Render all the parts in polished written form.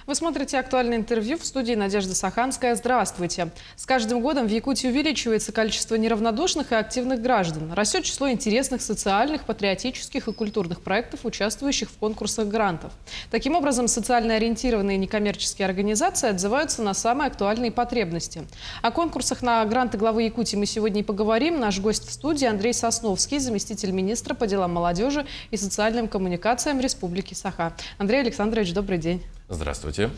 Вы смотрите «Актуальное интервью», в студии Надежда Саханская. Здравствуйте. С каждым годом в Якутии увеличивается количество неравнодушных и активных граждан. Растет число интересных социальных, патриотических и культурных проектов, участвующих в конкурсах грантов. Таким образом, социально ориентированные некоммерческие организации отзываются на самые актуальные потребности. О конкурсах на гранты главы Якутии мы сегодня и поговорим. Наш гость в студии Андрей Сосновский, заместитель министра по делам молодежи и социальным коммуникациям Республики Саха. Андрей Александрович, добрый день. Здравствуйте.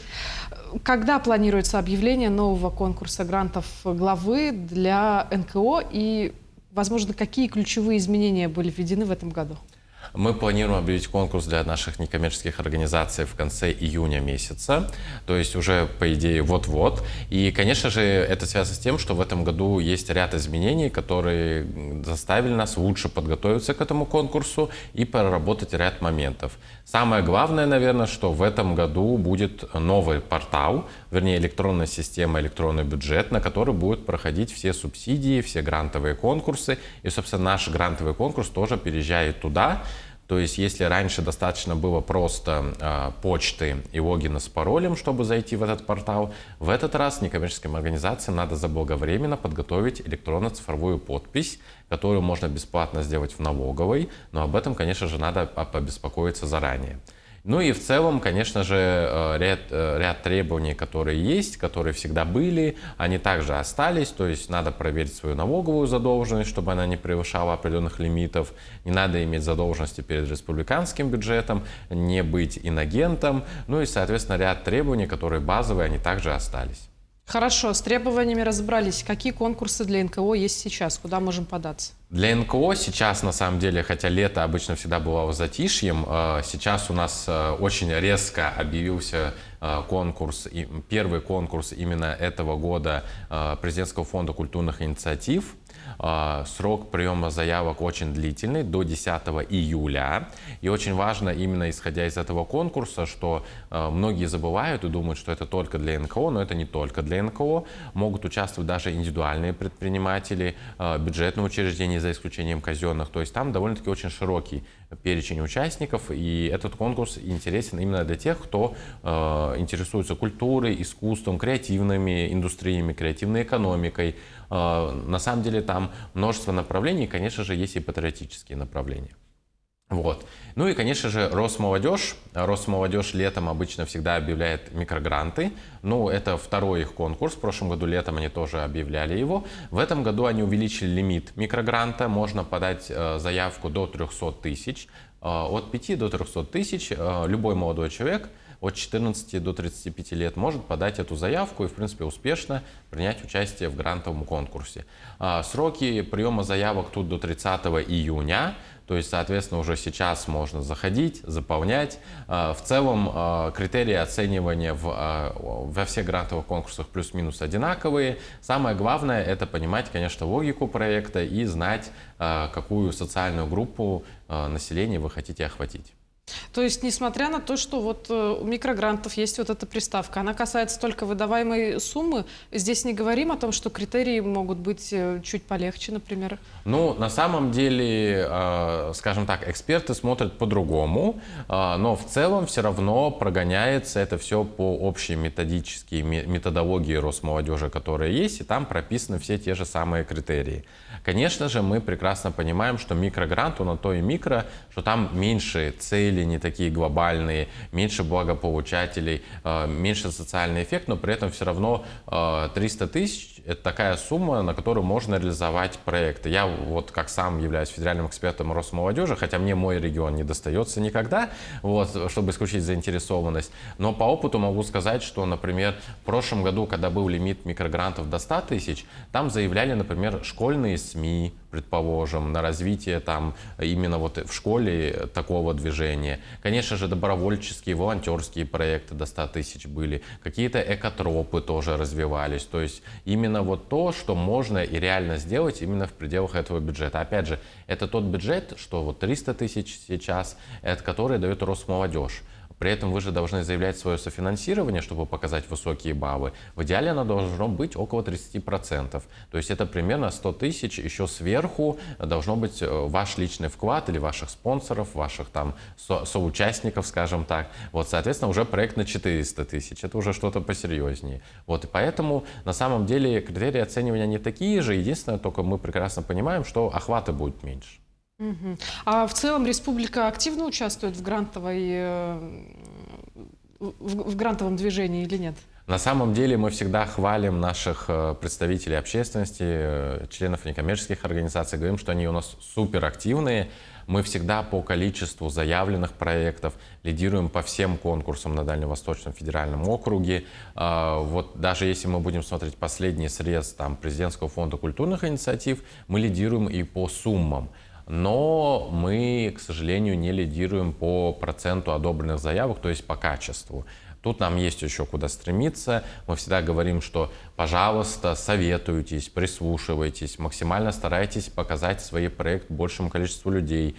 Когда планируется объявление нового конкурса грантов главы для НКО и, возможно, какие ключевые изменения были введены в этом году? Мы планируем объявить конкурс для наших некоммерческих организаций в конце июня месяца, то есть уже, по идее, вот-вот. И, конечно же, это связано с тем, что в этом году есть ряд изменений, которые заставили нас лучше подготовиться к этому конкурсу и проработать ряд моментов. Самое главное, наверное, что в этом году будет новый портал, вернее, электронная система, электронный бюджет, на который будут проходить все субсидии, все грантовые конкурсы. И, собственно, наш грантовый конкурс тоже переезжает туда. То есть, если раньше достаточно было просто почты и логина с паролем, чтобы зайти в этот портал, в этот раз некоммерческим организациям надо заблаговременно подготовить электронно-цифровую подпись, которую можно бесплатно сделать в налоговой, но об этом, конечно же, надо побеспокоиться заранее. Ну и в целом, конечно же, ряд требований, которые есть, которые всегда были, они также остались. То есть надо проверить свою налоговую задолженность, чтобы она не превышала определенных лимитов. Не надо иметь задолженности перед республиканским бюджетом, не быть инагентом. Ну и, соответственно, ряд требований, которые базовые, они также остались. Хорошо, с требованиями разобрались. Какие конкурсы для НКО есть сейчас? Куда можем податься? Для НКО сейчас, на самом деле, хотя лето обычно всегда было затишьем, сейчас у нас очень резко объявился конкурс, первый конкурс именно этого года Президентского фонда культурных инициатив. Срок приема заявок очень длительный, до 10 июля. И очень важно, именно исходя из этого конкурса, что многие забывают и думают, что это только для НКО, но это не только для НКО. Могут участвовать даже индивидуальные предприниматели, бюджетные учреждения, за исключением казенных. То есть там довольно-таки очень широкий перечень участников, и этот конкурс интересен именно для тех, кто интересуется культурой, искусством, креативными индустриями, креативной экономикой. На самом деле там множество направлений, и, конечно же, есть и патриотические направления. Вот. Ну и, конечно же, Росмолодежь. Росмолодежь летом обычно всегда объявляет микрогранты. Ну, это второй их конкурс. В прошлом году летом они тоже объявляли его. В этом году они увеличили лимит микрогранта. Можно подать заявку до 300 тысяч. От 5 до 300 тысяч любой молодой человек от 14 до 35 лет может подать эту заявку и, в принципе, успешно принять участие в грантовом конкурсе. Сроки приема заявок тут до 30 июня. То есть, соответственно, уже сейчас можно заходить, заполнять. В целом, критерии оценивания во всех грантовых конкурсах плюс-минус одинаковые. Самое главное – это понимать, конечно, логику проекта и знать, какую социальную группу населения вы хотите охватить. То есть, несмотря на то, что вот у микрогрантов есть вот эта приставка, она касается только выдаваемой суммы, здесь не говорим о том, что критерии могут быть чуть полегче, например? Ну, на самом деле, скажем так, эксперты смотрят по-другому, но в целом все равно прогоняется это все по общей методологии Росмолодежи, которая есть, и там прописаны все те же самые критерии. Конечно же, мы прекрасно понимаем, что микрогрант, он на то и микро, что там меньше цели, не такие глобальные, меньше благополучателей, меньше социальный эффект, но при этом все равно 300 тысяч – это такая сумма, на которую можно реализовать проекты. Я вот как сам являюсь федеральным экспертом Росмолодежи, хотя мне мой регион не достается никогда, вот, чтобы исключить заинтересованность, но по опыту могу сказать, что, например, в прошлом году, когда был лимит микрогрантов до 100 тысяч, там заявляли, например, школьные СМИ, предположим, на развитие там именно вот в школе такого движения. Конечно же, добровольческие, волонтерские проекты до 100 тысяч были, какие-то экотропы тоже развивались, то есть именно вот то, что можно и реально сделать именно в пределах этого бюджета. Опять же, это тот бюджет, что вот 300 тысяч сейчас, это который дает Росмолодежь. При этом вы же должны заявлять свое софинансирование, чтобы показать высокие баллы. В идеале оно должно быть около 30%. То есть это примерно 100 тысяч, еще сверху должно быть ваш личный вклад или ваших спонсоров, ваших там соучастников, скажем так. Вот, соответственно, уже проект на 400 тысяч. Это уже что-то посерьезнее. Вот, и поэтому на самом деле критерии оценивания не такие же. Единственное, только мы прекрасно понимаем, что охваты будут меньше. Мгм. А в целом республика активно участвует в в грантовом движении или нет? На самом деле мы всегда хвалим наших представителей общественности, членов некоммерческих организаций, говорим, что они у нас суперактивные. Мы всегда по количеству заявленных проектов лидируем по всем конкурсам на Дальневосточном федеральном округе. Вот даже если мы будем смотреть последний срез там, Президентского фонда культурных инициатив, мы лидируем и по суммам. Но мы, к сожалению, не лидируем по проценту одобренных заявок, то есть по качеству. Тут нам есть еще куда стремиться. Мы всегда говорим, что, пожалуйста, советуйтесь, прислушивайтесь, максимально старайтесь показать свой проект большему количеству людей.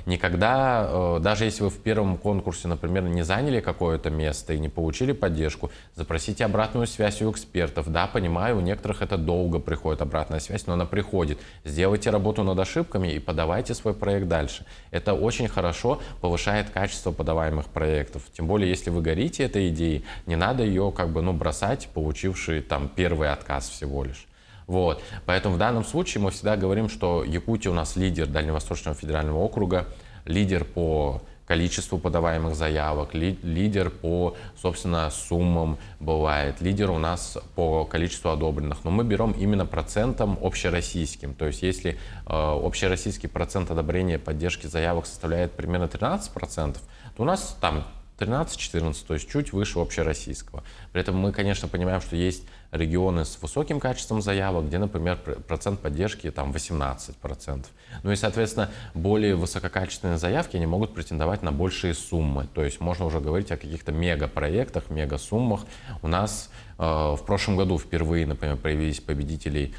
Никогда, даже если вы в первом конкурсе, например, не заняли какое-то место и не получили поддержку, запросите обратную связь у экспертов. Да, понимаю, у некоторых это долго приходит обратная связь, но она приходит. Сделайте работу над ошибками и подавайте свой проект дальше. Это очень хорошо повышает качество подаваемых проектов. Тем более, если вы горите этой идеей, не надо ее бросать, получивший там первый отказ всего лишь. Вот. Поэтому в данном случае мы всегда говорим, что Якутия у нас лидер Дальневосточного федерального округа, лидер по количеству подаваемых заявок, лидер по, собственно, суммам бывает, лидер у нас по количеству одобренных. Но мы берем именно процентом общероссийским. То есть если общероссийский процент одобрения поддержки заявок составляет примерно 13%, то у нас там 13-14, то есть чуть выше общероссийского. При этом мы, конечно, понимаем, что есть регионы с высоким качеством заявок, где, например, процент поддержки там 18%. Ну и, соответственно, более высококачественные заявки, они могут претендовать на большие суммы. То есть можно уже говорить о каких-то мегапроектах, мегасуммах. У нас в прошлом году впервые, например, появились победителей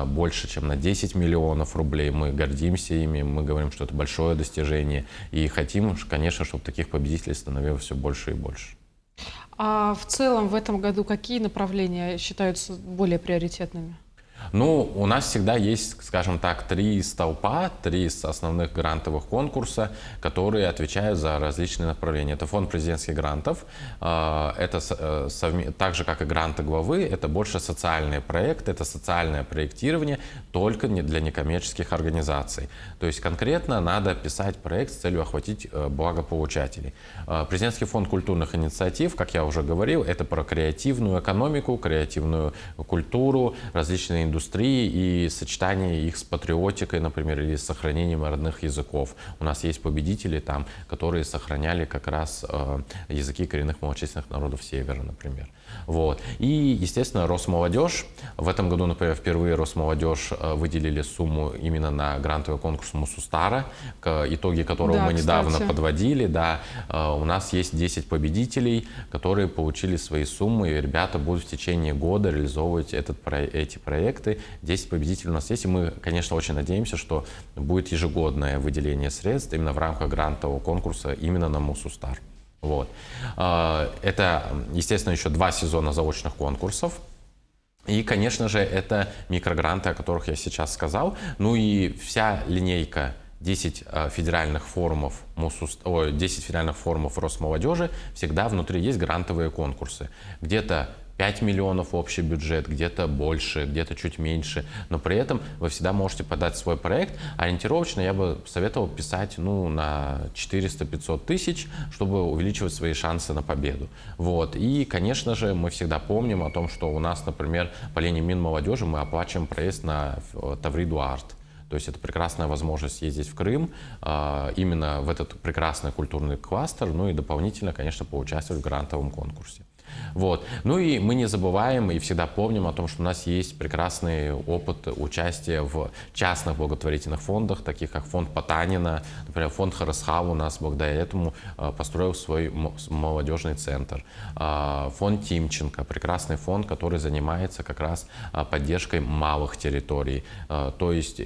больше, чем на 10 миллионов рублей. Мы гордимся ими, мы говорим, что это большое достижение. И хотим, конечно, чтобы таких победителей становилось все больше и больше. А в целом в этом году какие направления считаются более приоритетными? Ну, у нас всегда есть, скажем так, три столпа, три основных грантовых конкурса, которые отвечают за различные направления. Это фонд президентских грантов, это так же, как и гранты главы, это больше социальные проекты, это социальное проектирование только для некоммерческих организаций. То есть конкретно надо писать проект с целью охватить благополучателей. Президентский фонд культурных инициатив, как я уже говорил, это про креативную экономику, креативную культуру, различные индустрии и сочетание их с патриотикой, например, или с сохранением родных языков. У нас есть победители там, которые сохраняли как раз языки коренных малочисленных народов Севера, например. Вот. И, естественно, Росмолодежь. В этом году, например, впервые Росмолодежь выделили сумму именно на грантовый конкурс Мусустара, итоги которого мы недавно подводили. Да. У нас есть 10 победителей, которые получили свои суммы, и ребята будут в течение года реализовывать эти проекты. 10 победителей у нас есть, и мы, конечно, очень надеемся, что будет ежегодное выделение средств именно в рамках грантового конкурса именно на Мусустар. Вот. Это, естественно, еще 2 сезона заочных конкурсов. И, конечно же, это микрогранты, о которых я сейчас сказал. Ну и вся линейка 10 федеральных форумов 10 федеральных форумов Росмолодежи, всегда внутри есть грантовые конкурсы. Где-то 5 миллионов общий бюджет, где-то больше, где-то чуть меньше, но при этом вы всегда можете подать свой проект. Ориентировочно я бы советовал писать на 400-500 тысяч, чтобы увеличивать свои шансы на победу. Вот. И, конечно же, мы всегда помним о том, что у нас, например, по линии Минмолодежи мы оплачиваем проезд на Тавриду-Арт. То есть это прекрасная возможность ездить в Крым, именно в этот прекрасный культурный кластер, ну и дополнительно, конечно, поучаствовать в грантовом конкурсе. Вот. Ну и мы не забываем и всегда помним о том, что у нас есть прекрасный опыт участия в частных благотворительных фондах, таких как фонд Потанина, например, фонд Харасхав у нас благодаря этому построил свой молодежный центр. Фонд Тимченко, прекрасный фонд, который занимается как раз поддержкой малых территорий. То есть,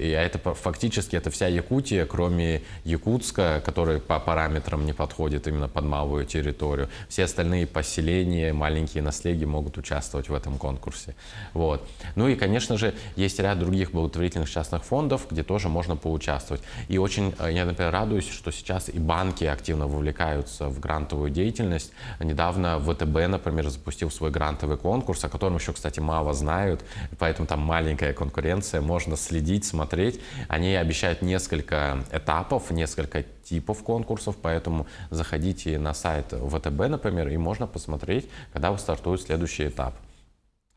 фактически это вся Якутия, кроме Якутска, который по параметрам не подходит именно под малую территорию. Все остальные поселения, маленькие наследия могут участвовать в этом конкурсе. Вот. Ну и, конечно же, есть ряд других благотворительных частных фондов, где тоже можно поучаствовать. И очень, я, например, радуюсь, что сейчас и банки активно вовлекаются в грантовую деятельность. Недавно ВТБ, например, запустил свой грантовый конкурс, о котором еще, кстати, мало знают, поэтому там маленькая конкуренция, можно следить, смотреть. Они обещают несколько этапов, несколько типов конкурсов, поэтому заходите на сайт ВТБ, например, и можно посмотреть, когда стартует следующий этап.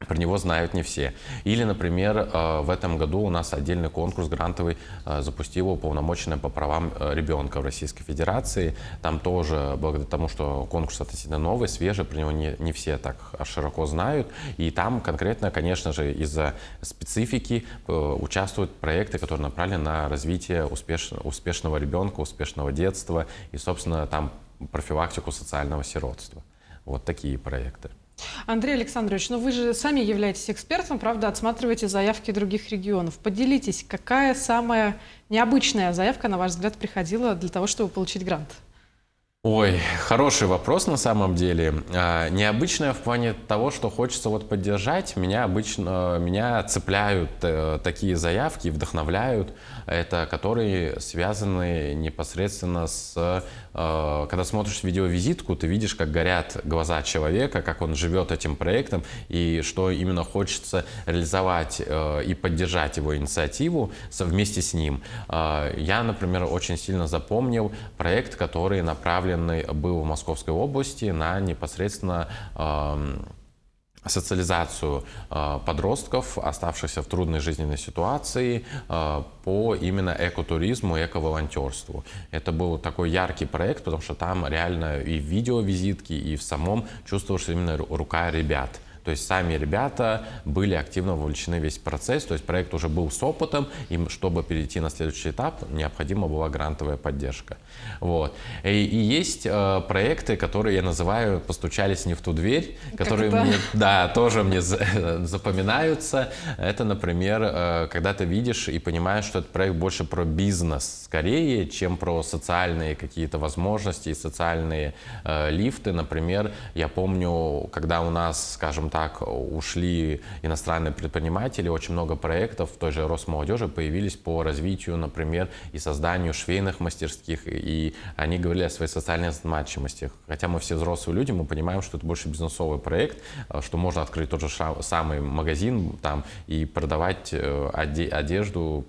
Про него знают не все. Или, например, в этом году у нас отдельный конкурс грантовый запустила уполномоченная по правам ребенка в Российской Федерации. Там тоже, благодаря тому, что конкурс относительно новый, свежий, про него не все так широко знают. И там конкретно, конечно же, из-за специфики участвуют проекты, которые направлены на развитие успешного ребенка, успешного детства и, собственно, там профилактику социального сиротства. Вот такие проекты. Андрей Александрович, ну вы же сами являетесь экспертом, правда, отсматриваете заявки других регионов. Поделитесь, какая самая необычная заявка, на ваш взгляд, приходила для того, чтобы получить грант? Ой, хороший вопрос на самом деле. Необычное в плане того, что хочется вот поддержать. Меня цепляют такие заявки, вдохновляют, которые связаны непосредственно с... Когда смотришь видеовизитку, ты видишь, как горят глаза человека, как он живет этим проектом, и что именно хочется реализовать и поддержать его инициативу вместе с ним. Я, например, очень сильно запомнил проект, который направлен был в Московской области на непосредственно социализацию подростков, оставшихся в трудной жизненной ситуации, по именно экотуризму, эко-волонтерству. Это был такой яркий проект, потому что там реально и в видеовизитке, и в самом чувствовалась именно рука ребят. То есть сами ребята были активно вовлечены в весь процесс, то есть проект уже был с опытом, им, чтобы перейти на следующий этап, необходима была грантовая поддержка. Вот. И есть проекты, которые я называю «постучались не в ту дверь», которые мне, да, тоже мне запоминаются. Это, например, когда ты видишь и понимаешь, что этот проект больше про бизнес скорее, чем про социальные какие-то возможности и социальные лифты. Например, я помню, когда у нас, скажем так, ушли иностранные предприниматели, очень много проектов в той же Росмолодежи появились по развитию, например, и созданию швейных мастерских, и они говорили о своей социальной значимости. Хотя мы все взрослые люди, мы понимаем, что это больше бизнесовый проект, что можно открыть тот же самый магазин там и продавать одежду,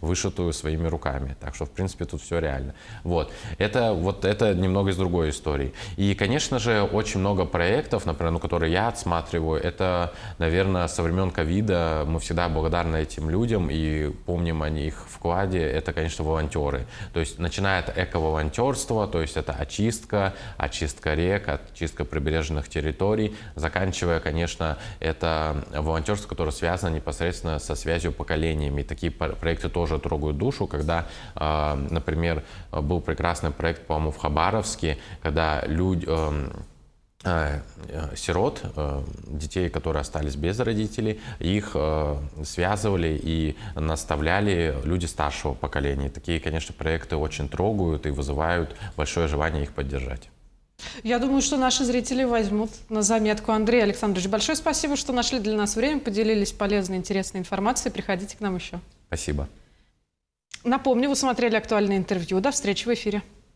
вышитую своими руками. Так что, в принципе, тут все реально. Вот это немного из другой истории. И, конечно же, очень много проектов, например, которые я отсматриваю, это, наверное, со времен ковида мы всегда благодарны этим людям и помним о их вкладе. Это, конечно, волонтеры. То есть, начиная от эко-волонтерства, то есть это очистка рек, очистка прибрежных территорий, заканчивая, конечно, это волонтерство, которое связано непосредственно со связью поколениями. И такие проекты тоже трогают душу, когда, например, был прекрасный проект, по-моему, в Хабаровске, когда сирот, детей, которые остались без родителей, их связывали и наставляли люди старшего поколения. Такие, конечно, проекты очень трогают и вызывают большое желание их поддержать. Я думаю, что наши зрители возьмут на заметку. Андрей Александрович, большое спасибо, что нашли для нас время, поделились полезной, интересной информацией. Приходите к нам еще. Спасибо. Напомню, вы смотрели актуальное интервью. До встречи в эфире.